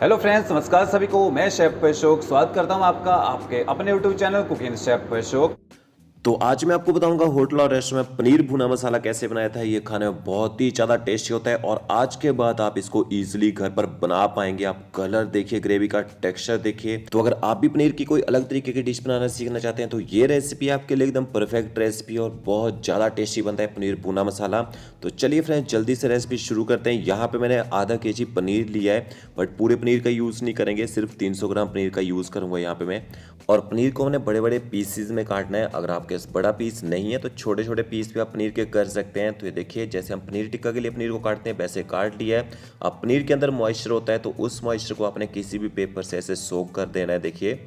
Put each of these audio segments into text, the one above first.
Hello friends, नमस्कार सभी को। मैं शेफ अशोक स्वागत करता हूं आपका आपके अपने YouTube channel cooking chef Ashok. तो आज मैं आपको बताऊंगा होटल और रेस्टोरेंट में पनीर भुना मसाला कैसे बनाया था। ये खाने में बहुत ही ज़्यादा टेस्टी होता है और आज के बाद आप इसको इजीली घर पर बना पाएंगे। आप कलर देखिए, ग्रेवी का टेक्सचर देखिए। तो अगर आप भी पनीर की कोई अलग तरीके की डिश बनाना सीखना चाहते हैं तो ये रेसिपी आपके लिए एकदम परफेक्ट रेसिपी और बहुत ज़्यादा टेस्टी बनता है पनीर भुना मसाला। तो चलिए फ्रेंड्स जल्दी से रेसिपी शुरू करते हैं। यहाँ पे मैंने आधा केजी पनीर लिया है, बट पूरे पनीर का यूज़ नहीं करेंगे, सिर्फ 300 ग्राम पनीर का यूज़ करूँगा यहाँ पे मैं। और पनीर को हमने बड़े बड़े पीसेज में काटना है। अगर आपके पास बड़ा पीस नहीं है तो छोटे छोटे पीस भी आप पनीर के कर सकते हैं। तो ये देखिए, जैसे हम पनीर टिक्का के लिए पनीर को काटते हैं वैसे काट लिया है। अब पनीर के अंदर मॉइस्चर होता है तो उस मॉइस्चर को आपने किसी भी पेपर से ऐसे सोक कर देना है। देखिए,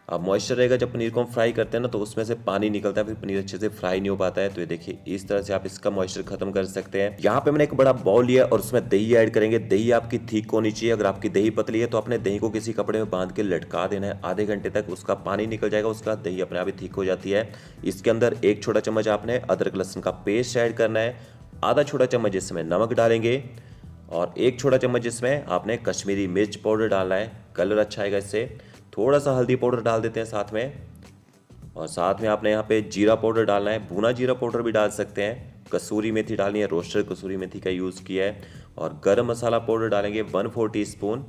अब मॉइस्चर रहेगा जब पनीर को हम फ्राई करते हैं ना, तो उसमें से पानी निकलता है, फिर पनीर अच्छे से फ्राई नहीं हो पाता है। तो ये देखिए, इस तरह से आप इसका मॉइस्चर खत्म कर सकते हैं। यहाँ पे मैंने एक बड़ा बाउल लिया और उसमें दही ऐड करेंगे। दही आपकी थिक होनी चाहिए। अगर आपकी दही पतली है तो अपने दही को किसी कपड़े में बांध के लटका देना है आधे घंटे तक, उसका पानी निकल जाएगा, उसका दही अपने आप ही थिक हो जाती है। इसके अंदर 1 छोटा चम्मच आपने अदरक लहसुन का पेस्ट ऐड करना है। आधा छोटा चम्मच इसमें नमक डालेंगे और 1 छोटा चम्मच इसमें आपने कश्मीरी मिर्च पाउडर डालना है, कलर अच्छा आएगा इससे। थोड़ा सा हल्दी पाउडर डाल देते हैं साथ में, और साथ में आपने यहाँ पे जीरा पाउडर डालना है। भुना जीरा पाउडर भी डाल सकते हैं। कसूरी मेथी डालनी है, रोस्टेड कसूरी मेथी का यूज़ किया है। और गरम मसाला पाउडर डालेंगे 1/4 टीस्पून।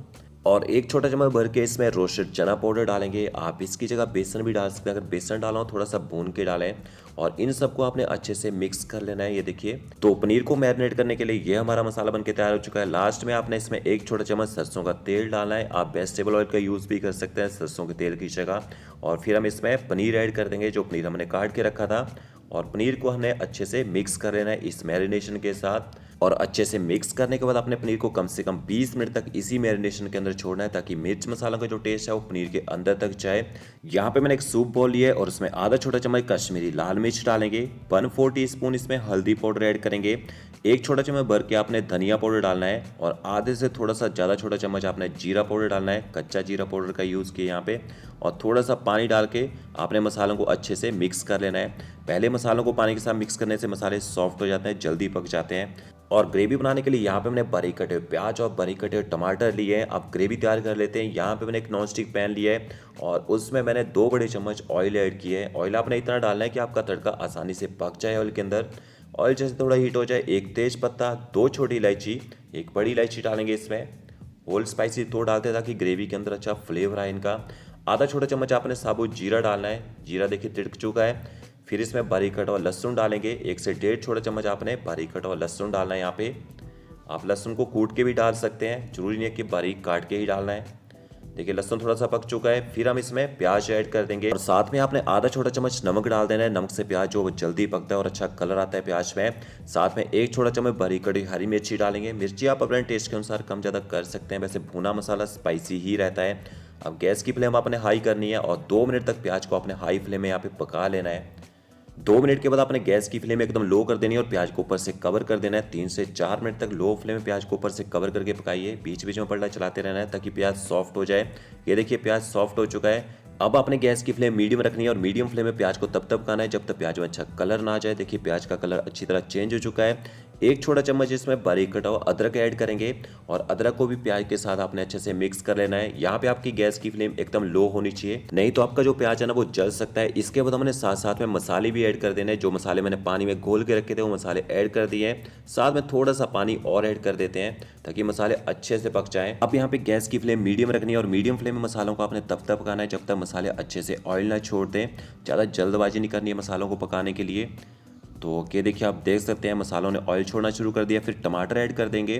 और 1 छोटा चम्मच भर के इसमें रोस्टेड चना पाउडर डालेंगे। आप इसकी जगह बेसन भी डाल सकते हैं, अगर बेसन डाला हो थोड़ा सा भून के डालें। और इन सबको आपने अच्छे से मिक्स कर लेना है। ये देखिए, तो पनीर को मैरिनेट करने के लिए ये हमारा मसाला बनके तैयार हो चुका है। लास्ट में आपने इसमें 1 छोटा चम्मच सरसों का तेल डालना है। आप वेजिटेबल ऑयल का यूज़ भी कर सकते हैं सरसों के तेल की जगह। और फिर हम इसमें पनीर ऐड कर देंगे, जो पनीर हमने काट के रखा था। और पनीर को हमने अच्छे से मिक्स कर लेना है इस मैरिनेशन के साथ। और अच्छे से मिक्स करने के बाद अपने पनीर को कम से कम 20 मिनट तक इसी मैरिनेशन के अंदर छोड़ना है, ताकि मिर्च मसाला का जो टेस्ट है वो पनीर के अंदर तक जाए। यहाँ पे मैंने एक सूप बाउल लिया है और उसमें आधा छोटा चम्मच कश्मीरी लाल मिर्च डालेंगे। 1/4 टीस्पून इसमें हल्दी पाउडर ऐड करेंगे। 1 छोटा चम्मच भर के आपने धनिया पाउडर डालना है। और आधे से थोड़ा सा ज़्यादा छोटा चम्मच आपने जीरा पाउडर डालना है, कच्चा जीरा पाउडर का यूज़ किया यहाँ पे। और थोड़ा सा पानी डाल के आपने मसालों को अच्छे से मिक्स कर लेना है। पहले मसालों को पानी के साथ मिक्स करने से मसाले सॉफ्ट हो जाते हैं, जल्दी पक जाते हैं। और ग्रेवी बनाने के लिए यहाँ पे मैंने बारीक कटे हुए प्याज और बारीक कटे हुए टमाटर लिए हैं। अब ग्रेवी तैयार कर लेते हैं। यहाँ पे मैंने एक नॉन स्टिक पैन लिया है और उसमें मैंने 2 बड़े चम्मच ऑयल ऐड किए हैं। ऑयल आपने इतना डालना है कि आपका तड़का आसानी से पक जाए ऑयल के अंदर। ऑयल जैसे थोड़ा हीट हो जाए, 1 तेज पत्ता, 2 छोटी इलायची, 1 बड़ी इलायची डालेंगे इसमें। होल स्पाइसी तो डालते हैं ताकि ग्रेवी के अंदर अच्छा फ्लेवर आए इनका। आधा छोटा चम्मच आपने साबुत जीरा डालना है। जीरा देखिए तिड़क चुका है। फिर इसमें बारीक कटा हुआ लहसुन डालेंगे। 1 से 1.5 छोटा चम्मच आपने बारीक कटा हुआ लहसुन डालना है यहाँ पे। आप लहसुन को कूट के भी डाल सकते हैं, जरूरी नहीं है कि बारीक काट के ही डालना है। देखिए, लहसुन थोड़ा सा पक चुका है। फिर हम इसमें प्याज ऐड कर देंगे और साथ में आपने आधा छोटा चम्मच नमक डाल देना है। नमक से प्याज जो जल्दी पकता है और अच्छा कलर आता है प्याज में। साथ में 1 छोटा चम्मच बारीक कटी हरी मिर्ची डालेंगे। मिर्ची आप अपने टेस्ट के अनुसार कम ज़्यादा कर सकते हैं, वैसे भुना मसाला स्पाइसी ही रहता है। अब गैस की फ्लेम आपने हाई करनी है और 2 मिनट तक प्याज को आपने हाई फ्लेम में यहाँ पे पका लेना है। 2 मिनट के बाद आपने गैस की फ्लेम एकदम लो कर देनी है और प्याज को ऊपर से कवर कर देना है। 3 से 4 मिनट तक लो फ्लेम में प्याज को ऊपर से कवर करके पकाइए। बीच बीच में पलटा चलाते रहना है ताकि प्याज सॉफ्ट हो जाए। ये देखिए, प्याज सॉफ्ट हो चुका है। अब आपने गैस की फ्लेम मीडियम रखनी है और मीडियम फ्लेम में प्याज को तब तक पकाना है जब तक प्याज में अच्छा कलर ना आ जाए। देखिए, प्याज का कलर अच्छी तरह चेंज हो चुका है। 1 छोटा चम्मच इसमें बारीक कटा हुआ अदरक ऐड करेंगे और अदरक को भी प्याज के साथ आपने अच्छे से मिक्स कर लेना है। यहाँ पे आपकी गैस की फ्लेम एकदम लो होनी चाहिए, नहीं तो आपका जो प्याज है ना वो जल सकता है। इसके बाद हमने साथ साथ में मसाले भी ऐड कर देने हैं। जो मसाले मैंने पानी में घोल के रखे थे वो मसाले ऐड कर दिए हैं। साथ में थोड़ा सा पानी और ऐड कर देते हैं ताकि मसाले अच्छे से पक जाएं। अब यहाँ पे गैस की फ्लेम मीडियम रखनी है और मीडियम फ्लेम में मसालों को आपने तब तक पकाना है जब तक मसाले अच्छे से ऑयल ना छोड़ दें। ज़्यादा जल्दबाजी नहीं करनी है मसालों को पकाने के लिए। तो ये देखिए, आप देख सकते हैं मसालों ने ऑयल छोड़ना शुरू कर दिया। फिर टमाटर ऐड कर देंगे।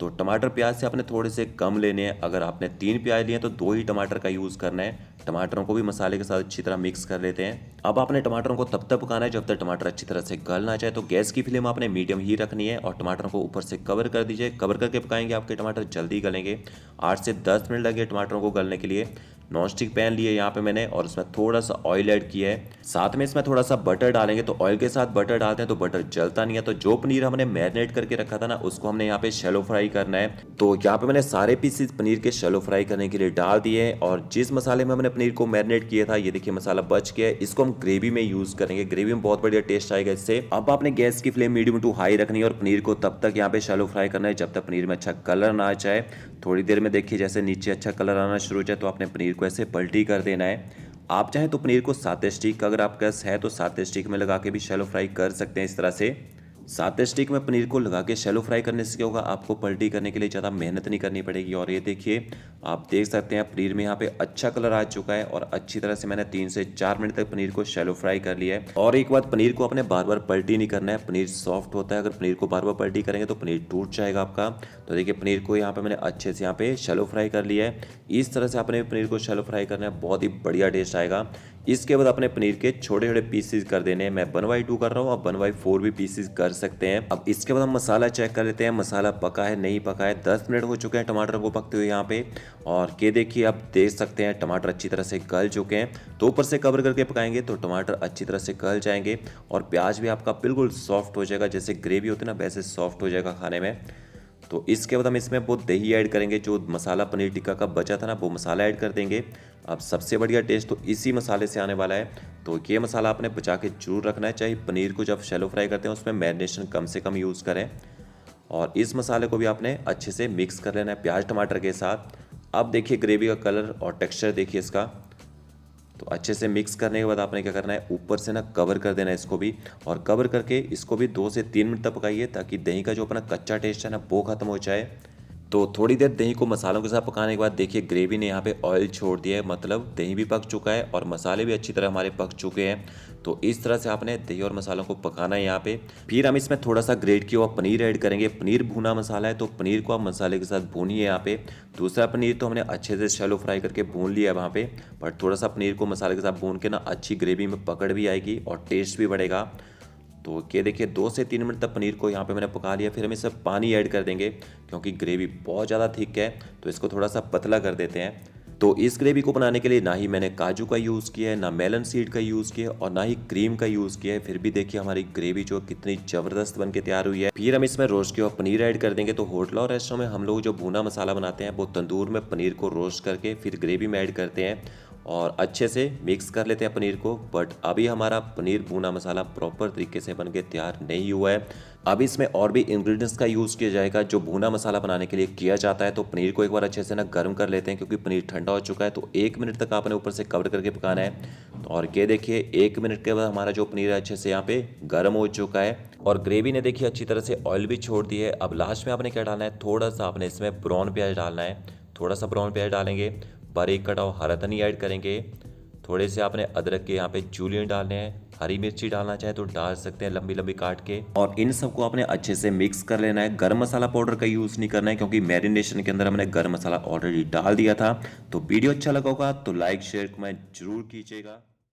तो टमाटर प्याज से आपने थोड़े से कम लेने हैं। अगर आपने 3 प्याज लिए तो 2 ही टमाटर का यूज़ करना है। टमाटरों को भी मसाले के साथ अच्छी तरह मिक्स कर लेते हैं। अब आपने टमाटरों को तब तक पकाना है जब तक टमाटर अच्छी तरह से गल ना जाए। तो गैस की फ्लेम आपने मीडियम ही रखनी है और टमाटरों को ऊपर से कवर कर दीजिए। कवर करके पकाएंगे, आपके टमाटर जल्दी गलेंगे। 8 से 10 मिनट लगे टमाटरों को गलने के लिए। नॉन स्टिक पैन लिया यहाँ पे मैंने और उसमें थोड़ा सा ऑयल ऐड किया है। साथ में इसमें थोड़ा सा बटर डालेंगे। तो ऑयल के साथ बटर डालते हैं तो बटर जलता नहीं है। तो जो पनीर हमने मैरिनेट करके रखा था ना, उसको हमने यहाँ पे शैलो फ्राई करना है। तो यहाँ पे मैंने सारे पीसेस पनीर के शैलो फ्राई करने के लिए डाल दिए हैं। और जिस मसाले में हमने पनीर को मैरिनेट किया था, ये देखिए मसाला बच गया है, इसको हम ग्रेवी में यूज करेंगे। ग्रेवी में बहुत बढ़िया टेस्ट आएगा इससे। अब आपने गैस की फ्लेम मीडियम टू हाई रखनी है और पनीर को तब तक यहाँ पे शैलो फ्राई करना है जब तक पनीर में अच्छा कलर ना आ जाए। थोड़ी देर में देखिए जैसे नीचे अच्छा कलर आना शुरू हो जाए तो आपने पनीर को ऐसे पलटी कर देना है। आप चाहें तो पनीर को 7 स्टिक अगर आपके पास है तो 7 स्टिक में लगा के भी शैलो फ्राई कर सकते हैं इस तरह से। 7 स्टिक में पनीर को लगा के शैलो फ्राई करने से क्या होगा, आपको पलटी करने के लिए ज़्यादा मेहनत नहीं करनी पड़ेगी। और ये देखिए आप देख सकते हैं पनीर में यहाँ पे अच्छा कलर आ चुका है और अच्छी तरह से मैंने 3 से 4 मिनट तक पनीर को शैलो फ्राई कर लिया है। और एक बात, पनीर को अपने बार बार पलटी नहीं करना है, पनीर सॉफ्ट होता है। अगर पनीर को बार बार पलटी करेंगे तो पनीर टूट जाएगा आपका। तो देखिए पनीर को यहाँ पे मैंने अच्छे से यहाँ पे शैलो फ्राई कर लिया है। इस तरह से आपने पनीर को शैलो फ्राई करना है, बहुत ही बढ़िया टेस्ट आएगा। इसके बाद अपने पनीर के छोटे छोटे पीसेस कर देने हैं। मैं 1/2 कर रहा हूँ, आप 1/4 भी पीसेस कर सकते हैं। अब इसके बाद हम मसाला चेक कर लेते हैं, मसाला पका है नहीं पका है। 10 मिनट हो चुके हैं टमाटर को पकते हुए यहाँ पे। और ये देखिए आप देख सकते हैं टमाटर अच्छी तरह से गल चुके हैं। तो ऊपर से कवर करके पकाएंगे तो टमाटर अच्छी तरह से गल जाएंगे और प्याज भी आपका बिल्कुल सॉफ्ट हो जाएगा, जैसे ग्रेवी होती है ना वैसे सॉफ्ट हो जाएगा खाने में। तो इसके बाद हम इसमें वो दही ऐड करेंगे, जो मसाला पनीर टिक्का का बचा था ना वो मसाला ऐड कर देंगे। अब सबसे बढ़िया टेस्ट तो इसी मसाले से आने वाला है। तो ये मसाला आपने बचा के जरूर रखना है, चाहे पनीर को जब शैलो फ्राई करते हैं उसमें मैरिनेशन कम से कम यूज़ करें। और इस मसाले को भी आपने अच्छे से मिक्स कर लेना है प्याज टमाटर के साथ। अब देखिए ग्रेवी का कलर और टेक्सचर देखिए इसका। तो अच्छे से मिक्स करने के बाद आपने क्या करना है, ऊपर से ना कवर कर देना है इसको भी। और कवर करके इसको भी 2 से 3 मिनट तक पकाइए ताकि दही का जो अपना कच्चा टेस्ट है ना वो खत्म हो जाए। तो थोड़ी देर दही को मसालों के साथ पकाने के बाद देखिए ग्रेवी ने यहाँ पे ऑयल छोड़ दिया है, मतलब दही भी पक चुका है और मसाले भी अच्छी तरह हमारे पक चुके हैं। तो इस तरह से आपने दही और मसालों को पकाना है यहाँ पे। फिर हम इसमें थोड़ा सा ग्रेट किया हुआ पनीर ऐड करेंगे। पनीर भुना मसाला है तो पनीर को आप मसाले के साथ भूनिए यहाँ पे। दूसरा पनीर तो हमने अच्छे से शैलो फ्राई करके भून लिया है वहाँ पे, बट थोड़ा सा पनीर को मसाले के साथ भून के ना अच्छी ग्रेवी में पकड़ भी आएगी और टेस्ट भी बढ़ेगा। तो ये देखिए 2 से 3 मिनट तक पनीर को यहाँ पे मैंने पका लिया। फिर हम इसमें पानी ऐड कर देंगे क्योंकि ग्रेवी बहुत ज़्यादा थिक है, तो इसको थोड़ा सा पतला कर देते हैं। तो इस ग्रेवी को बनाने के लिए ना ही मैंने काजू का यूज़ किया है, ना मेलन सीड का यूज़ किया है और ना ही क्रीम का यूज़ किया है। फिर भी देखिए हमारी ग्रेवी जो कितनी ज़बरदस्त बन के तैयार हुई है। फिर हम इसमें रोस्ट किया हुआ पनीर ऐड कर देंगे। तो होटल और रेस्टोरेंट में हम लोग जो भुना मसाला बनाते हैं वो तंदूर में पनीर को रोस्ट करके फिर ग्रेवी में ऐड करते हैं और अच्छे से मिक्स कर लेते हैं पनीर को। बट अभी हमारा पनीर भुना मसाला प्रॉपर तरीके से बनके तैयार नहीं हुआ है। अब इसमें और भी इंग्रेडिएंट्स का यूज़ किया जाएगा जो भुना मसाला बनाने के लिए किया जाता है। तो पनीर को एक बार अच्छे से ना गर्म कर लेते हैं क्योंकि पनीर ठंडा हो चुका है। तो 1 मिनट तक आपने ऊपर से कवर करके पकाना है। और ये देखिए 1 मिनट के बाद हमारा जो पनीर है अच्छे से यहाँ पे गर्म हो चुका है और ग्रेवी ने देखिए अच्छी तरह से ऑयल भी छोड़ दी है। अब लास्ट में आपने क्या डालना है, थोड़ा सा आपने इसमें ब्राउन प्याज डालना है। थोड़ा सा ब्राउन प्याज डालेंगे, बारीक कटा हुआ हरा धनिया ऐड करेंगे। थोड़े से आपने अदरक के यहाँ पे जूलियन डालने हैं। हरी मिर्ची डालना चाहे तो डाल सकते हैं लंबी लंबी काट के। और इन सबको आपने अच्छे से मिक्स कर लेना है। गरम मसाला पाउडर का यूज़ नहीं करना है क्योंकि मैरिनेशन के अंदर हमने गरम मसाला ऑलरेडी डाल दिया था। तो वीडियो अच्छा लगा होगा तो लाइक शेयर कमेंट जरूर कीजिएगा।